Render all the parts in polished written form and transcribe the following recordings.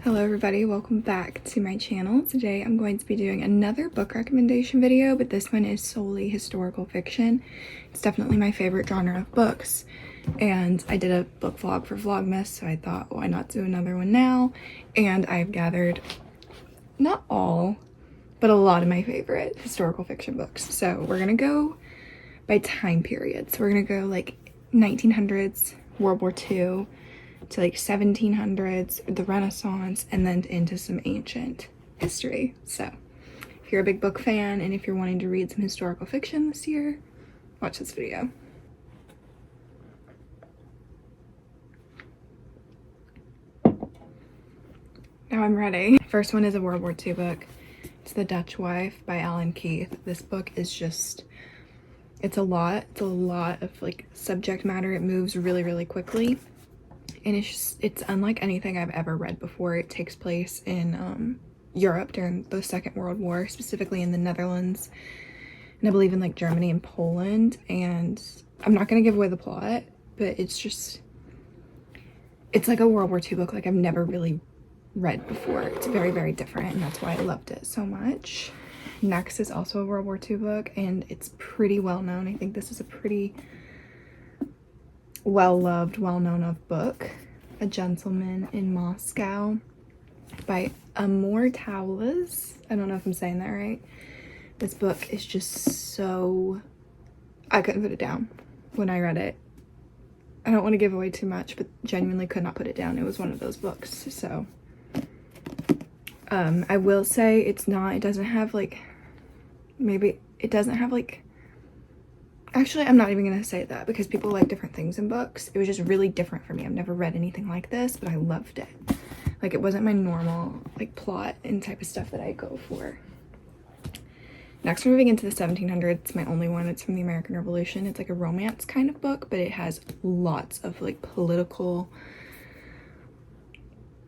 Hello everybody, welcome back to my channel. Today I'm going to be doing another book recommendation video, but this one is solely historical fiction. It's definitely my favorite genre of books, and I did a book vlog for Vlogmas, so I thought why not do another one now. And I've gathered not all, but a lot of my favorite historical fiction books. So we're gonna go by time period. So we're gonna go like 1900s, World War II, to like 1700s, the Renaissance, and then into some ancient history. So if you're a big book fan and if you're wanting to read some historical fiction this year, watch this video. Now I'm ready. First one is a World War II book. It's The Dutch Wife by Alan Keith. This book is just, it's a lot of like subject matter. It moves really quickly. And it's unlike anything I've ever read before. It takes place in Europe during the Second World War, specifically in the Netherlands, and I believe in like Germany and Poland. And I'm not going to give away the plot, but it's like a World War II book like I've never really read before. It's very different, and that's why I loved it so much. Next is also a World War II book, and it's pretty well known. I think this is a pretty well-loved, well-known of book, A Gentleman in Moscow by Amor Towles. I don't know if I'm saying that right. This book is just so, I couldn't put it down when I read it. I don't want to give away too much, but genuinely could not put it down. It was one of those books. So I will say it doesn't have like, actually, I'm not even gonna say that because people like different things in books. It was just really different for me. I've never read anything like this, but I loved it. Like, it wasn't my normal like plot and type of stuff that I go for. Next, we're moving into the 1700s. It's my only one. It's from the American Revolution. It's like a romance kind of book, but it has lots of like political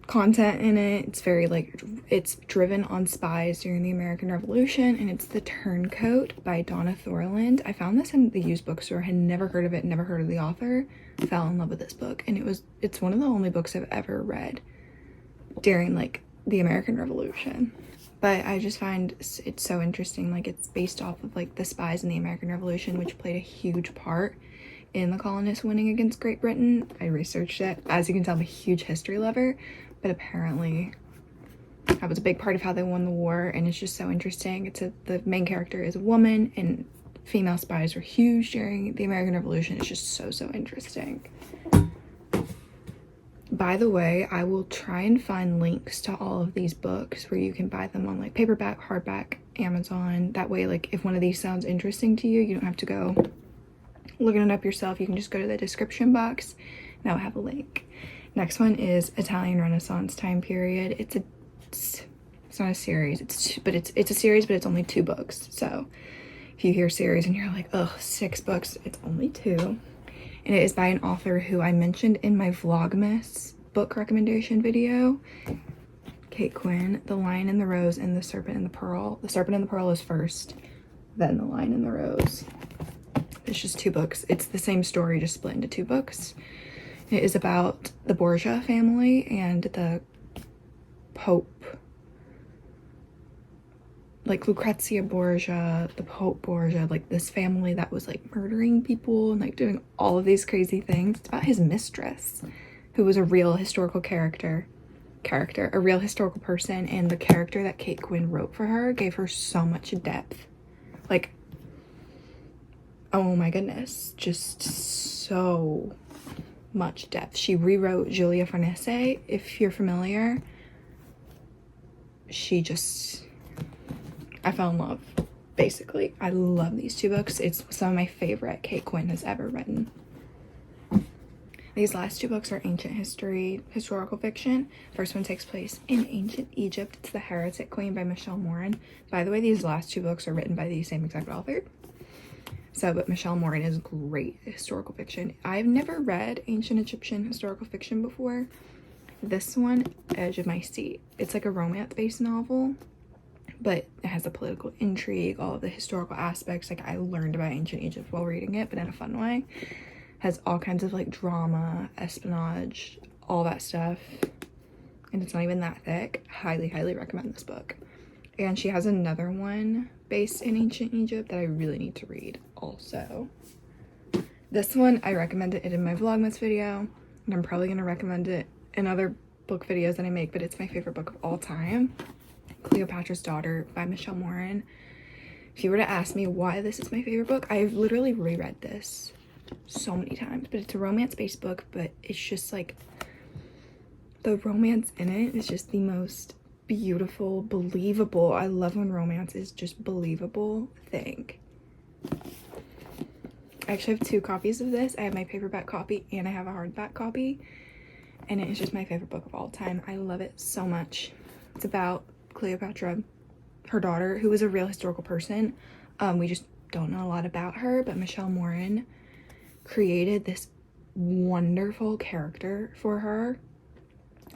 content in it. It's very like, it's driven on spies during the American Revolution, and it's The Turncoat by Donna Thorland. I found this in the used bookstore, had never heard of it, never heard of the author, fell in love with this book, and it's one of the only books I've ever read during like the American Revolution. But I just find it's so interesting. Like, it's based off of like the spies in the American Revolution, which played a huge part in the colonists winning against Great Britain. I researched it. As you can tell, I'm a huge history lover, but apparently that was a big part of how they won the war, and it's just so interesting. The main character is a woman, and female spies were huge during the American Revolution. It's just so interesting. By the way, I will try and find links to all of these books where you can buy them on like paperback, hardback, Amazon. That way, like, if one of these sounds interesting to you, you don't have to go looking it up yourself. You can just go to the description box and I'll have a link. Next one is Italian Renaissance time period. It's not a series, it's a series, but it's only 2 books. So if you hear series and you're like, oh, 6 books, it's only 2. And it is by an author who I mentioned in my Vlogmas book recommendation video, Kate Quinn. The Lion and the Rose and the Serpent and the Pearl. The Serpent and the Pearl is first, then The Lion and the Rose. It's just 2 books. It's the same story, just split into 2 books. It is about the Borgia family and the Pope, like Lucrezia Borgia, the Pope Borgia, like this family that was like murdering people and like doing all of these crazy things. It's about his mistress, who was a real historical a real historical person, and the character that Kate Quinn wrote for her gave her so much depth. Like, oh my goodness, just so much depth. She rewrote Giulia Farnese, if you're familiar. I fell in love, basically. I love these 2 books. It's some of my favorite Kate Quinn has ever written. These last 2 books are ancient historical fiction. First one takes place in ancient Egypt. It's The Heretic Queen by Michelle Morin. By the way, these last 2 books are written by the same exact author. But Michelle Morin is great historical fiction. I've never read ancient Egyptian historical fiction before. This one, edge of my seat. It's like a romance-based novel, but it has the political intrigue, all of the historical aspects. Like, I learned about ancient Egypt while reading it, but in a fun way. Has all kinds of like drama, espionage, all that stuff. and it's not even that thick. Highly, highly recommend this book. And she has another one based in ancient Egypt that I really need to read also. This one, I recommended it in my Vlogmas video, and I'm probably going to recommend it in other book videos that I make, but it's my favorite book of all time. Cleopatra's Daughter by Michelle Moran. If you were to ask me why this is my favorite book, I've literally reread this so many times, but it's a romance-based book, but it's just like, the romance in it is just the most beautiful, believable, I love when romance is just believable thing. I actually have 2 copies of this. I have my paperback copy and I have a hardback copy, and it is just my favorite book of all time. I love it so much. It's about Cleopatra, her daughter, who was a real historical person. We just don't know a lot about her, but Michelle Moran created this wonderful character for her,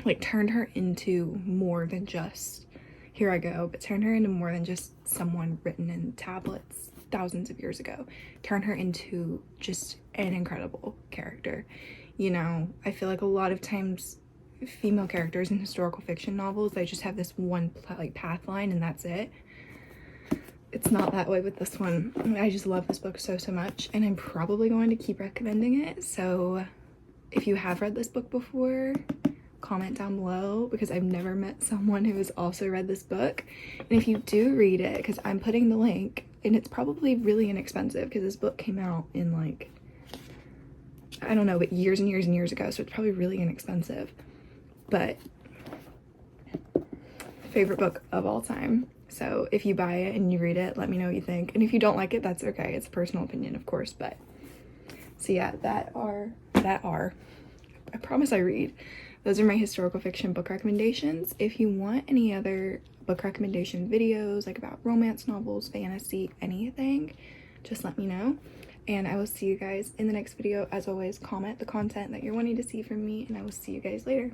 like turned her into more than just, here I go, but turned her into more than just someone written in tablets thousands of years ago. Turned her into just an incredible character. You know, I feel like a lot of times female characters in historical fiction novels, they just have this one like path line and that's it. It's not that way with this one. I just love this book so much, and I'm probably going to keep recommending it. So if you have read this book before, comment down below, because I've never met someone who has also read this book. And if you do read it, because I'm putting the link, and it's probably really inexpensive because this book came out in like, I don't know, but years and years and years ago, so it's probably really inexpensive. But favorite book of all time. So if you buy it and you read it, let me know what you think. And if you don't like it, that's okay. It's a personal opinion, of course. But so yeah, I promise I read. Those are my historical fiction book recommendations. If you want any other book recommendation videos, like about romance novels, fantasy, anything, just let me know. And I will see you guys in the next video. As always, comment the content that you're wanting to see from me, and I will see you guys later.